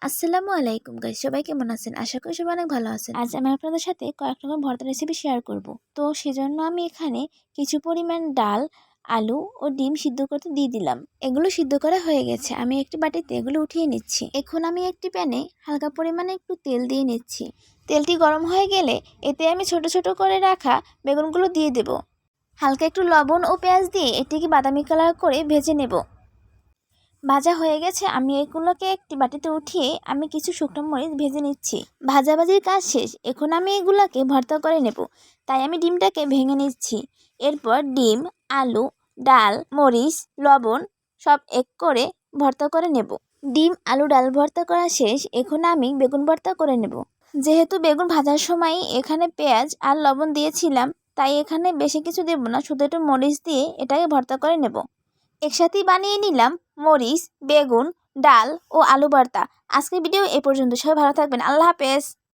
আসসালামু আলাইকুম গাইস, সবাই কেমন আছেন? আশা করি সবাই অনেক ভালো আছেন। আজ আমি আপনাদের সাথে কয়েক রকম ভর্তা রেসিপি শেয়ার করব। তো সেজন্য আমি এখানে কিছু পরিমাণ ডাল, আলু ও ডিম সিদ্ধ করতে দিয়ে দিলাম। এগুলো সিদ্ধ করা হয়ে গেছে, আমি একটি বাটিতে এগুলো উঠিয়ে নিচ্ছি। এখন আমি একটি প্যানে হালকা পরিমাণে একটু তেল দিয়ে নিচ্ছি। তেলটি গরম হয়ে গেলে এতে আমি ছোট ছোট করে রাখা বেগুনগুলো দিয়ে দেব। হালকা একটু লবণ ও পেঁয়াজ দিয়ে এটিকে বাদামি কালার করে ভেজে নেব। ভাজা হয়ে গেছে, আমি এগুলোকে একটি বাটিতে উঠিয়ে আমি কিছু শুকনো মরিচ ভেজে নিচ্ছি। ভাজাভাজির কাজ শেষ, এখন আমি এগুলোকে ভর্তা করে নেব। তাই আমি ডিমটাকে ভেঙে নিচ্ছি। এরপর ডিম, আলু, ডাল, মরিচ, লবণ সব এক করে ভর্তা করে নেব। ডিম, আলু, ডাল ভর্তা করা শেষ, এখন আমি বেগুন ভর্তা করে নেব। যেহেতু বেগুন ভাজার সময় এখানে পেঁয়াজ আর লবণ দিয়েছিলাম, তাই এখানে বেশি কিছু দেব না, শুধু একটু মরিচ দিয়ে এটাকে ভর্তা করে নেব। একসাথেই বানিয়ে নিলাম মরিচ, বেগুন, ডাল ও আলু ভর্তা। আজকের ভিডিও এ পর্যন্ত। সবাই ভালো থাকবেন। আল্লাহ হাফেজ।